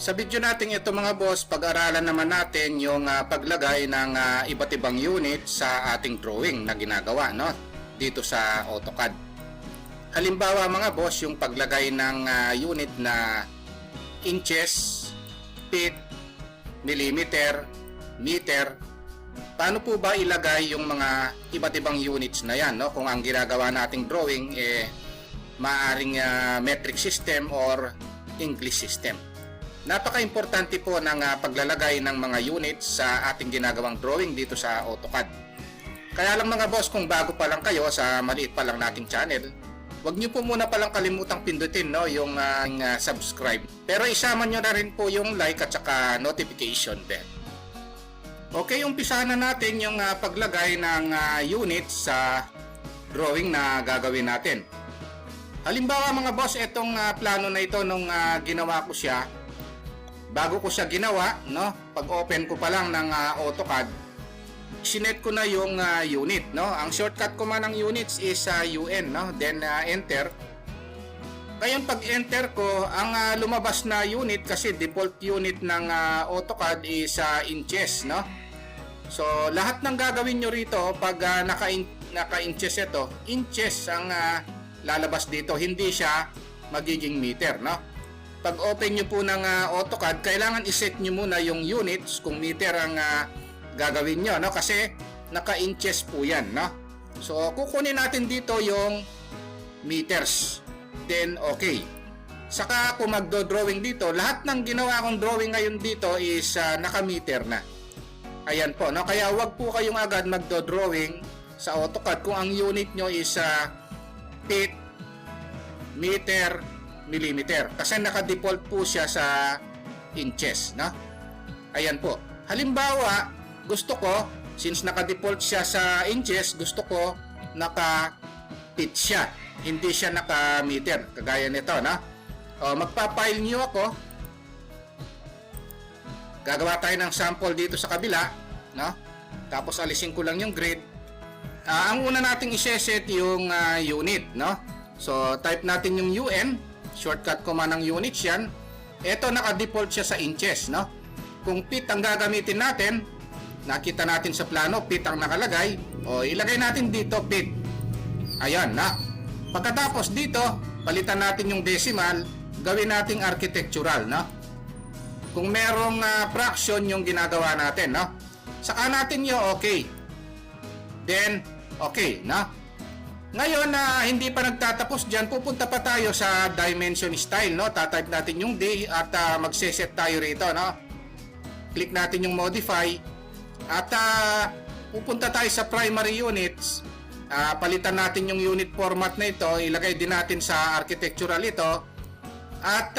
Sa video natin ito mga boss, pag-aralan naman natin yung paglagay ng iba't ibang unit sa ating drawing na ginagawa dito sa AutoCAD. Halimbawa mga boss, yung paglagay ng unit na inches, feet, millimeter, meter. Paano po ba ilagay yung mga iba't ibang units na yan kung ang ginagawa nating drawing maaring metric system or English system. Napaka-importante po ng paglalagay ng mga units sa ating ginagawang drawing dito sa AutoCAD. Kaya lang mga boss, kung bago pa lang kayo sa maliit pa lang nating channel, huwag nyo po muna palang kalimutang pindutin yung subscribe. Pero isama nyo na rin po yung like at saka notification bell. Okay, umpisahan na natin yung paglagay ng units sa drawing na gagawin natin. Halimbawa mga boss, itong plano na ito nung ginawa ko siya, bago ko siya ginawa, pag open ko pa lang ng AutoCAD, sinet ko na yung unit. Ang shortcut ko man ng units is UN, then enter. Ngayon pag enter ko, ang lumabas na unit, kasi default unit ng AutoCAD is inches. So lahat ng gagawin nyo rito, pag naka-inches ito, inches ang lalabas dito, hindi siya magiging meter. Pag open nyo po ng AutoCAD, kailangan iset nyo muna yung units kung meter ang gagawin nyo, kasi naka-inches po yan. So kukunin natin dito yung meters, then okay. Saka kung magdo-drawing dito, lahat ng ginawa kong drawing ngayon dito is naka-meter na. Ayan po, kaya wag po kayong agad magdo-drawing sa AutoCAD kung ang unit nyo is feet, meter, millimeter, kasi naka-default po siya sa inches. Ayan po. Halimbawa, gusto ko, since naka-default siya sa inches, gusto ko naka-feet siya, hindi siya naka-meter, kagaya nito. Magpa-file new ako. Gagawa tayo ng sample dito sa kabila. Tapos alisin ko lang yung grid. Ang una nating iseset yung unit. So type natin yung UN. Shortcut ko man ng units yan. Ito naka-default siya sa inches. Kung feet ang gagamitin natin, nakita natin sa plano, feet ang nakalagay. Ilagay natin dito feet. Ayan na. Pagkatapos dito, palitan natin yung decimal, gawin nating architectural. Kung merong fraction yung ginagawa natin. Saka natin yung okay. Then, okay. Ngayon hindi pa nagtatapos dyan, pupunta pa tayo sa dimension style. Tatype natin yung D at magseset tayo rito. Click natin yung modify at pupunta tayo sa primary units. Palitan natin yung unit format na ito, ilagay din natin sa architectural ito. At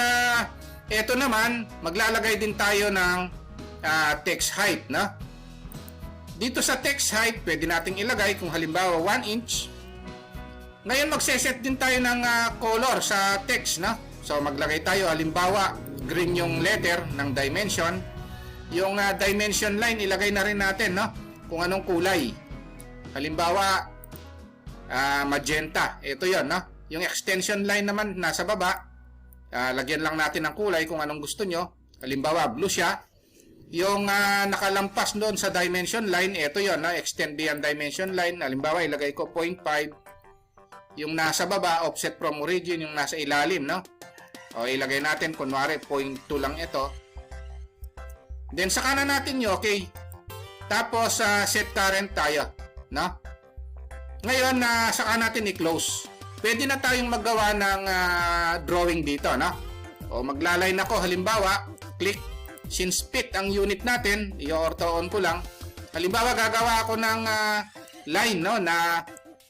ito naman, maglalagay din tayo ng text height. Dito sa text height, pwede nating ilagay kung halimbawa 1 inch. Ngayon magseset din tayo ng color sa text. So maglagay tayo, halimbawa green yung letter ng dimension. Yung dimension line, ilagay na rin natin kung anong kulay. Halimbawa magenta, ito yon. Yung extension line naman nasa baba, lagyan lang natin ng kulay kung anong gusto nyo. Halimbawa blue siya. Yung nakalampas doon sa dimension line, ito yon, extend beyond dimension line. Halimbawa ilagay ko 0.5. Yung nasa baba, offset from origin, yung nasa ilalim, ilagay natin, kunwari 0.2 lang ito. Then sa kanan natin yung okay. Tapos set current tayo, Ngayon saka natin i-close. Pwede na tayong maggawa ng drawing dito, maglaline ako, halimbawa click, since feet ang unit natin, i-ortho on ko lang. Halimbawa gagawa ako ng line na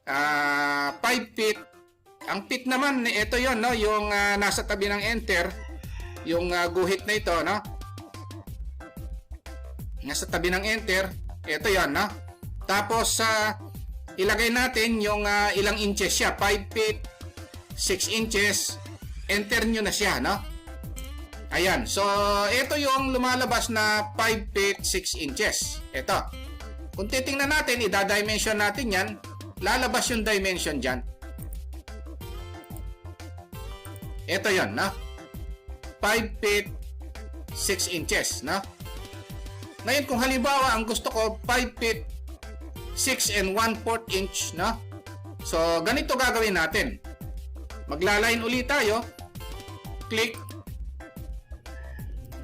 5 feet. Ang feet naman, ito yon, yung nasa tabi ng enter, yung guhit na ito, nasa tabi ng enter, ito yon, tapos ilagay natin yung ilang inches siya, 5 feet 6 inches, enter nyo na siya. Ayan, so ito yung lumalabas na 5 feet 6 inches. Ito, kung titingnan natin, ida-dimension natin yan, lalabas yung dimension dyan. Ito yon, 5 feet 6 inches, no? Ngayon kung halimbawa ang gusto ko 5 feet 6 and 1/4 inch, no? So ganito gagawin natin. Magla-line ulit tayo. Click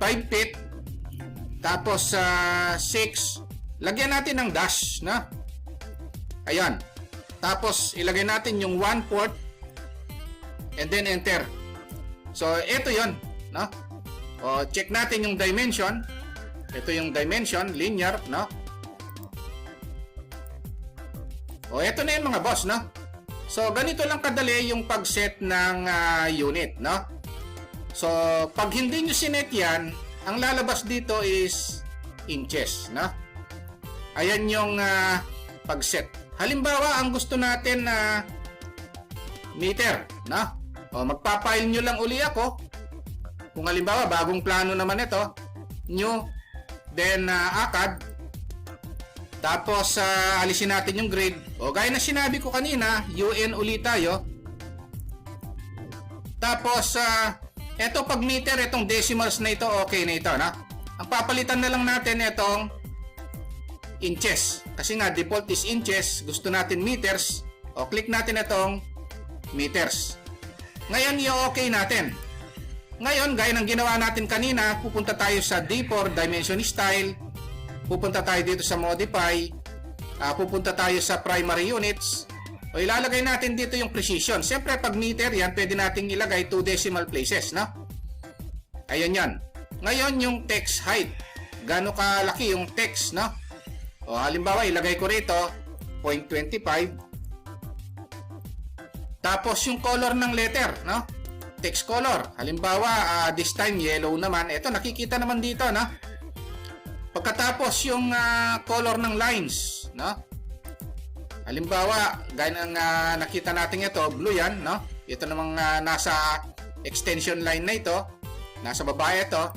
5 feet tapos 6, lagyan natin ng dash, no? Ayan. Tapos ilagay natin yung 1/4 and then enter. So ito 'yon, no? O check natin yung dimension. Ito yung dimension, linear, no? O ito na yung mga boss, no? So ganito lang kadali yung pag-set ng unit, no? So pag hindi nyo sinet yan, ang lalabas dito is inches, no? Ayan yung pag-set. Halimbawa, ang gusto natin na meter, no? O magpapile nyo lang uli ako. Kung halimbawa, bagong plano naman ito, new, then ACAD, tapos alisin natin yung grade. O gaya na sinabi ko kanina, UN ulit tayo. Tapos eto pag meter, itong decimals na ito, okay na ito, na? Ang papalitan na lang natin itong inches. Kasi nga default is inches, gusto natin meters. O click natin itong meters. Ngayon i-okay natin. Ngayon, gaya ng ginawa natin kanina, pupunta tayo sa D4 Dimension Style. Pupunta tayo dito sa Modify. Pupunta tayo sa Primary Units. O ilalagay natin dito yung precision. Siyempre, pag meter yan, pwede nating ilagay 2 decimal places, no? Ayun yan. Ngayon, yung text height. Gaano kalaki yung text, no? O halimbawa, ilagay ko rito 0.25. Tapos yung color ng letter, no? Text color. Halimbawa, this time yellow naman. Ito, nakikita naman dito, no? Pagkatapos yung color ng lines, no? Halimbawa, gaya ng nakita natin ito, blue yan, no? Ito namang nasa extension line na ito. Nasa baba ito.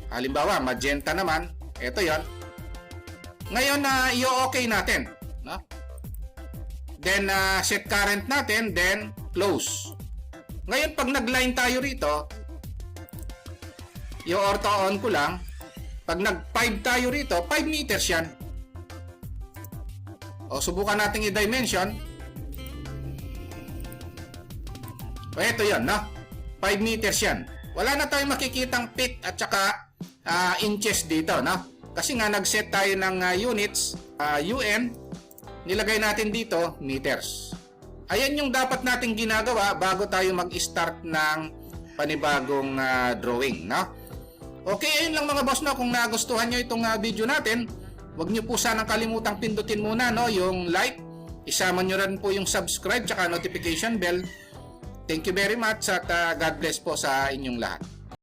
Halimbawa, magenta naman. Ito yon. Ngayon, i-okay natin, no? Then, set current natin, then close. Ngayon, pag nag-line tayo rito, i-ortho on ko lang. Pag nag-5 tayo rito, 5 meters yan. O, subukan natin i-dimension. O, ito yan, no? 5 meters yan. Wala na tayong makikitang feet at saka inches dito, no? Kasi nga, nag-set tayo ng units, UN, nilagay natin dito, meters. Ayan yung dapat nating ginagawa bago tayo mag-start ng panibagong drawing, no? Okay, ayun lang mga boss, no? Kung nagustuhan nyo itong video natin, huwag nyo po sanang kalimutang pindutin muna, no? Yung like, isama nyo rin po yung subscribe tsaka notification bell. Thank you very much at God bless po sa inyong lahat.